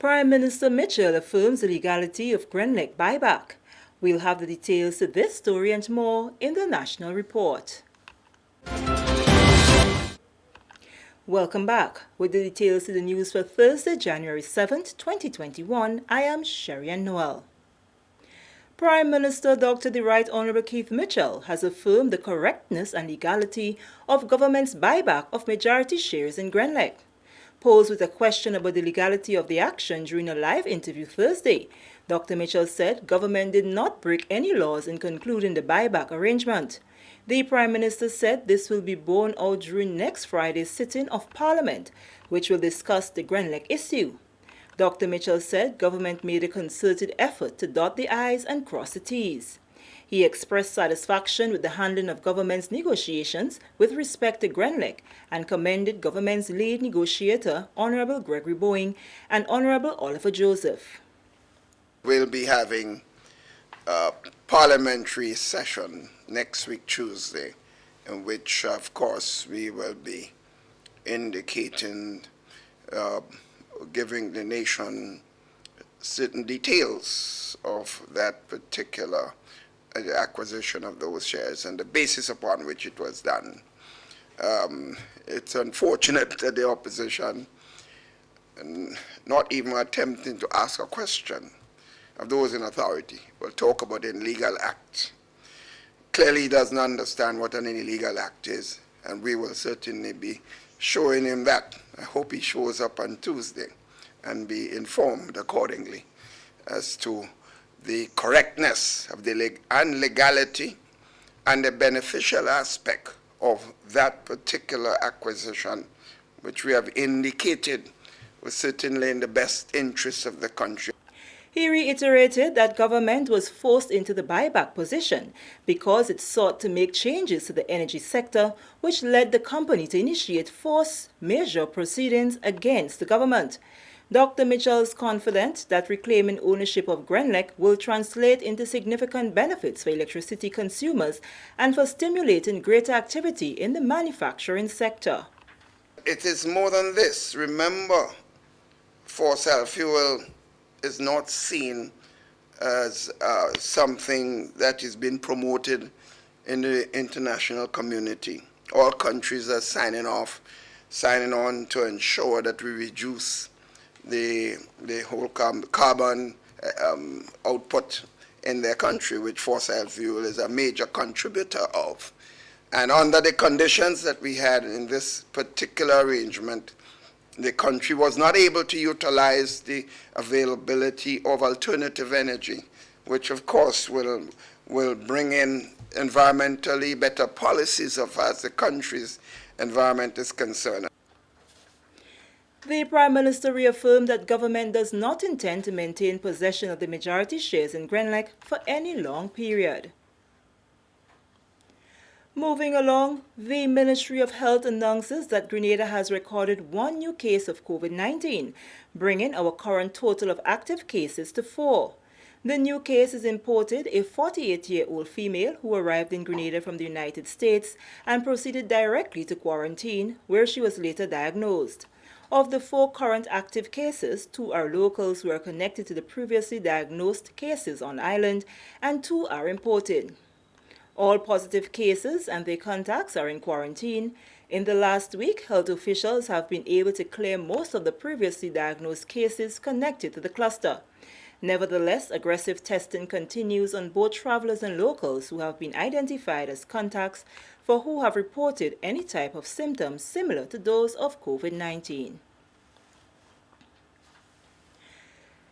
Prime Minister Mitchell affirms the legality of Grenlec buyback. We'll have the details to this story and more in the National Report. Welcome back. With the details to the news for Thursday, January 7th, 2021, I am Sherry Noel. Prime Minister Dr. The Right Honourable Keith Mitchell has affirmed the correctness and legality of government's buyback of majority shares in Grenlec. Posed with a question about the legality of the action during a live interview Thursday, Dr. Mitchell said government did not break any laws in concluding the buyback arrangement. The Prime Minister said this will be borne out during next Friday's sitting of Parliament, which will discuss the Grenlec issue. Dr. Mitchell said government made a concerted effort to dot the I's and cross the T's. He expressed satisfaction with the handling of government's negotiations with respect to Grenlec and commended government's lead negotiator, Honourable Gregory Boeing and Honourable Oliver Joseph. We'll be having a parliamentary session next week, Tuesday, in which, of course, we will be indicating, giving the nation certain details of that particular acquisition of those shares and the basis upon which it was done. It's unfortunate that the opposition, not even attempting to ask a question of those in authority, will talk about an illegal act. Clearly he doesn't understand what an illegal act is, and we will certainly be showing him that. I hope he shows up on Tuesday and be informed accordingly as to the correctness of the legality and the beneficial aspect of that particular acquisition, which we have indicated was certainly in the best interests of the country. He reiterated that government was forced into the buyback position because it sought to make changes to the energy sector, which led the company to initiate force majeure proceedings against the government. Dr. Mitchell is confident that reclaiming ownership of Grenlec will translate into significant benefits for electricity consumers and for stimulating greater activity in the manufacturing sector. It is more than this. Remember, fossil fuel is not seen as something that is being promoted in the international community. All countries are signing on to ensure that we reduce the whole carbon output in their country, which fossil fuel is a major contributor of. And under the conditions that we had in this particular arrangement, the country was not able to utilize the availability of alternative energy, which of course will bring in environmentally better policies of as the country's environment is concerned. The Prime Minister reaffirmed that government does not intend to maintain possession of the majority shares in Grenlec for any long period. Moving along, the Ministry of Health announces that Grenada has recorded one new case of COVID-19, bringing our current total of active cases to 4. The new case is imported a 48-year-old female who arrived in Grenada from the United States and proceeded directly to quarantine, where she was later diagnosed. Of the 4 current active cases, 2 are locals who are connected to the previously diagnosed cases on island, and 2 are imported. All positive cases and their contacts are in quarantine. In the last week, health officials have been able to clear most of the previously diagnosed cases connected to the cluster. Nevertheless, aggressive testing continues on both travelers and locals who have been identified as contacts for who have reported any type of symptoms similar to those of COVID-19.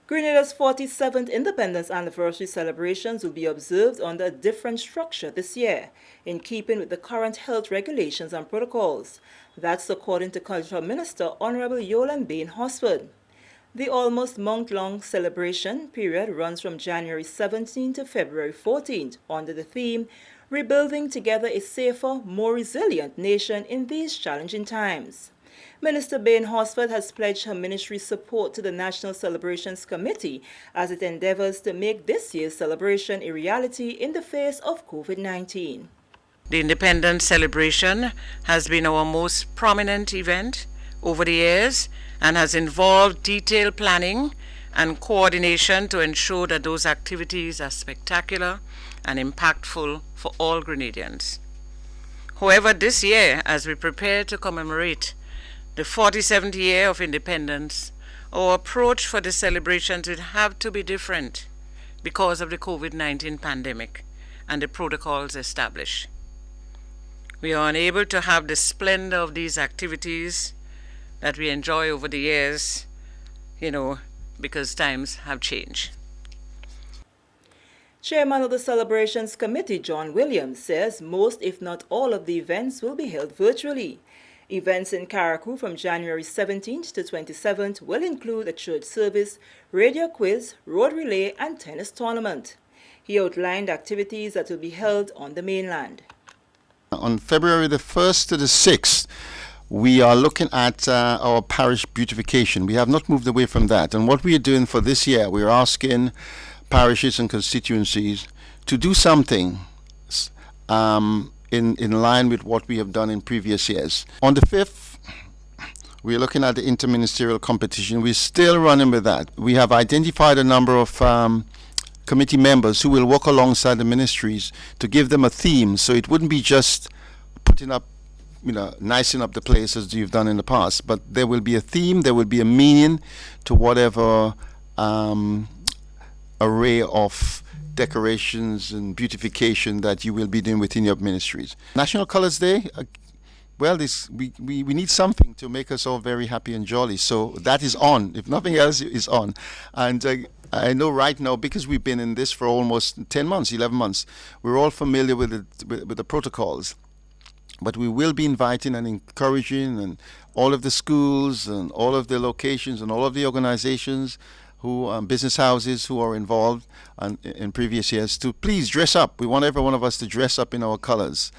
Grenada's 47th independence anniversary celebrations will be observed under a different structure this year, in keeping with the current health regulations and protocols. That's according to Cultural Minister Honourable Yolande Bain-Hosford. The almost month-long celebration period runs from January 17 to February 14 under the theme, Rebuilding Together a Safer, More Resilient Nation in These Challenging Times. Minister Bain-Hosford has pledged her ministry's support to the National Celebrations Committee as it endeavors to make this year's celebration a reality in the face of COVID-19. The Independence celebration has been our most prominent event over the years and has involved detailed planning and coordination to ensure that those activities are spectacular and impactful for all Grenadians. However, this year, as we prepare to commemorate the 47th year of independence, our approach for the celebrations will have to be different because of the COVID-19 pandemic and the protocols established. We are unable to have the splendor of these activities that we enjoy over the years, because times have changed. Chairman of the Celebrations Committee, John Williams, says most, if not all, of the events will be held virtually. Events in Carriacou from January 17th to 27th will include a church service, radio quiz, road relay, and tennis tournament. He outlined activities that will be held on the mainland. On February the 1st to the 6th, we are looking at our parish beautification. We have not moved away from that. And what we are doing for this year, we are asking parishes and constituencies to do something in line with what we have done in previous years. On the 5th, we are looking at the interministerial competition. We're still running with that. We have identified a number of committee members who will work alongside the ministries to give them a theme, so it wouldn't be just putting up, nicing up the place as you've done in the past, but there will be a theme, there will be a meaning to whatever array of decorations and beautification that you will be doing within your ministries. National Colors Day, we need something to make us all very happy and jolly, so that is on. If nothing else is on. And I know right now, because we've been in this for almost 10 months, 11 months, we're all familiar with the protocols. But we will be inviting and encouraging and all of the schools and all of the locations and all of the organizations business houses who are involved in previous years to please dress up. We want every one of us to dress up in our colors.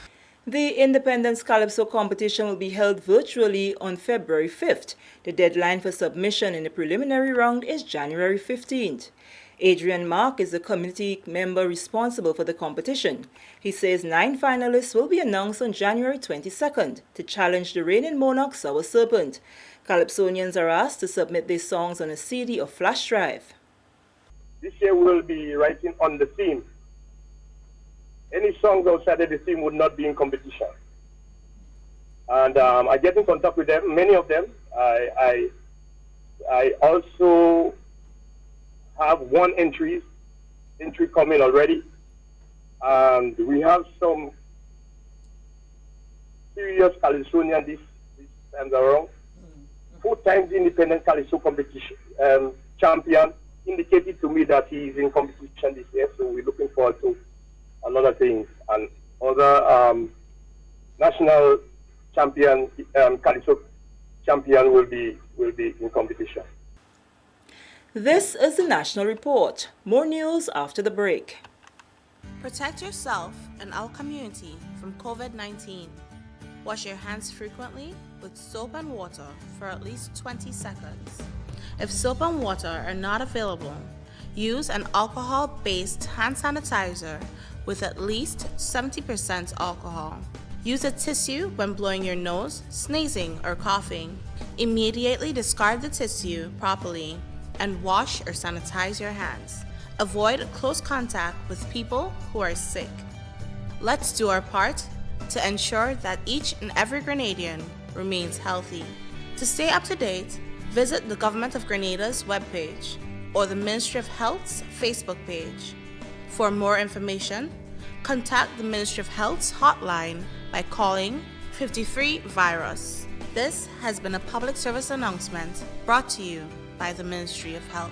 The Independence Calypso competition will be held virtually on February 5th. The deadline for submission in the preliminary round is January 15th. Adrian Mark is the committee member responsible for the competition. He says 9 finalists will be announced on January 22nd to challenge the reigning monarch Sour Serpent. Calypsonians are asked to submit their songs on a CD or flash drive. This year we will be writing on the theme. Any songs outside of the theme would not be in competition. And I get in contact with them, many of them. I also have one entry coming already. And we have some serious Calypsonian this time around. 4 times independent Calypso competition champion indicated to me that he is in competition this year, so we're looking forward to another things. And other national champion, Calypso champion will be in competition. This is the National Report. More news after the break. Protect yourself and our community from COVID-19. Wash your hands frequently with soap and water for at least 20 seconds. If soap and water are not available, use an alcohol-based hand sanitizer with at least 70% alcohol. Use a tissue when blowing your nose, sneezing, or coughing. Immediately discard the tissue properly and wash or sanitize your hands. Avoid close contact with people who are sick. Let's do our part to ensure that each and every Grenadian remains healthy. To stay up to date, visit the Government of Grenada's webpage or the Ministry of Health's Facebook page. For more information, contact the Ministry of Health's hotline by calling 53-VIRUS. This has been a public service announcement brought to you by the Ministry of Health.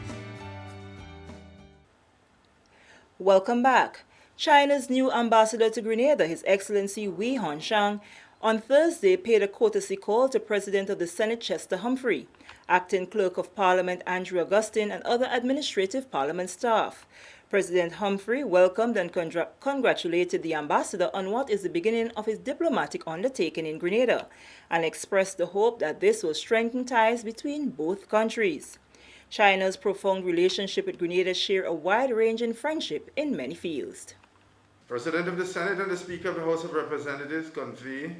Welcome back. China's new ambassador to Grenada, His Excellency Wei Hongshang, on Thursday paid a courtesy call to President of the Senate Chester Humphrey, Acting Clerk of Parliament Andrew Augustine, and other administrative parliament staff. President Humphrey welcomed and congratulated the ambassador on what is the beginning of his diplomatic undertaking in Grenada and expressed the hope that this will strengthen ties between both countries. China's profound relationship with Grenada share a wide-ranging friendship in many fields. President of the Senate and the Speaker of the House of Representatives convey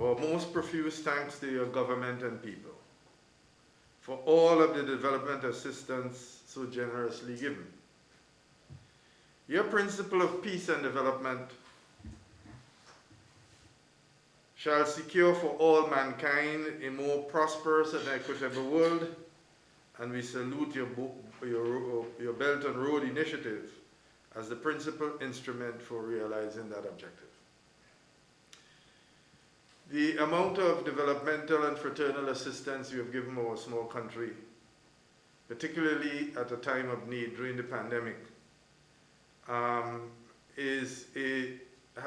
our most profuse thanks to your government and people for all of the development assistance so generously given. Your principle of peace and development shall secure for all mankind a more prosperous and equitable world, and we salute your Belt and Road Initiative as the principal instrument for realizing that objective. The amount of developmental and fraternal assistance you have given our small country, particularly at a time of need during the pandemic, has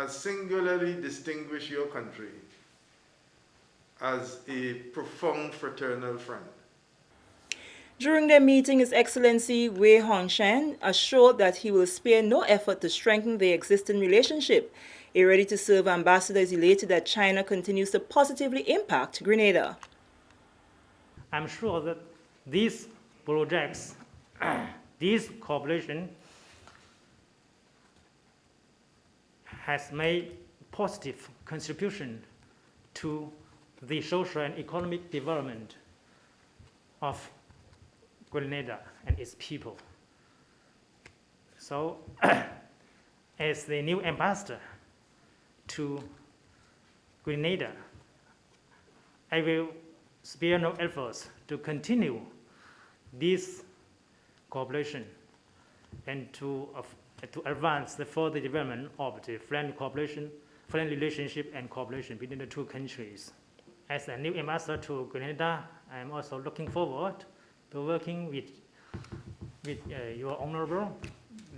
singularly distinguished your country as a profound fraternal friend. During their meeting, His Excellency Wei Hongshan assured that he will spare no effort to strengthen the existing relationship. A ready-to-serve ambassador is elated that China continues to positively impact Grenada. I'm sure that these projects, this cooperation has made positive contribution to the social and economic development of Grenada and its people. So, as the new ambassador to Grenada, I will spare no efforts to continue this cooperation and to advance the further development of the friendly relationship and cooperation between the two countries. As a new ambassador to Grenada, I am also looking forward to working with your Honorable,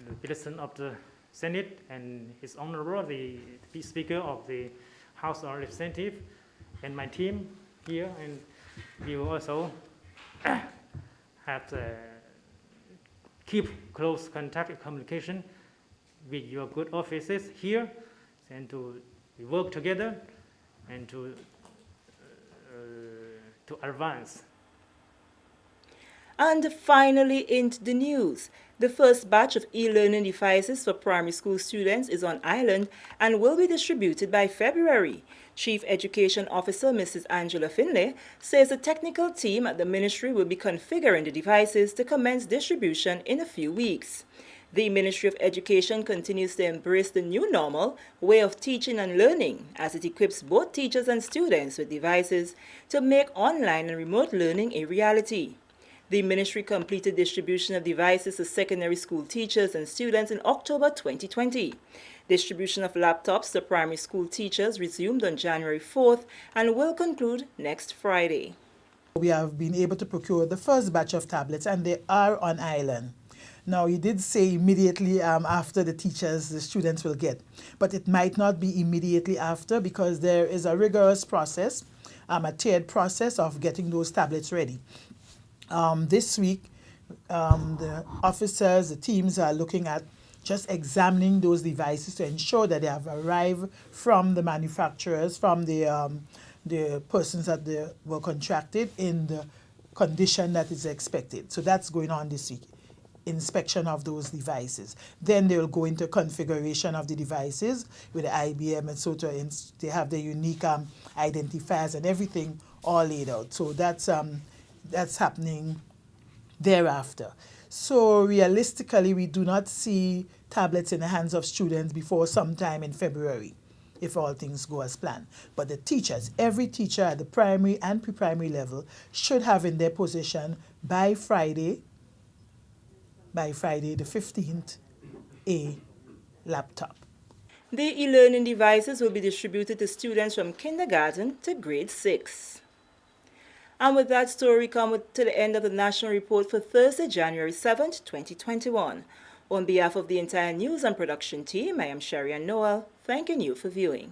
the President of the Senate, and His Honorable, the Speaker of the House of Representatives, and my team here, and we will also have to keep close contact and communication with your good offices here, and to work together and to advance. And finally, into the news. The first batch of e-learning devices for primary school students is on island and will be distributed by February. Chief Education Officer Mrs. Angela Finlay says the technical team at the ministry will be configuring the devices to commence distribution in a few weeks. The Ministry of Education continues to embrace the new normal way of teaching and learning as it equips both teachers and students with devices to make online and remote learning a reality. The ministry completed distribution of devices to secondary school teachers and students in October 2020. Distribution of laptops to primary school teachers resumed on January 4th and will conclude next Friday. We have been able to procure the first batch of tablets, and they are on island. Now, you did say immediately after the students will get, but it might not be immediately after because there is a rigorous process, a tiered process of getting those tablets ready. This week, the officers, the teams are looking at just examining those devices to ensure that they have arrived from the manufacturers, from the persons that they were contracted in the condition that is expected. So that's going on this week, inspection of those devices. Then they will go into configuration of the devices with the IBM and so they have the unique identifiers and everything all laid out. So that's happening thereafter. So realistically, we do not see tablets in the hands of students before sometime in February, if all things go as planned. But the teachers, every teacher at the primary and pre-primary level should have in their possession by Friday the 15th, a laptop. The e-learning devices will be distributed to students from kindergarten to grade 6. And with that story, we come to the end of the National Report for Thursday, January 7th, 2021. On behalf of the entire news and production team, I am Sherian Noel, thanking you for viewing.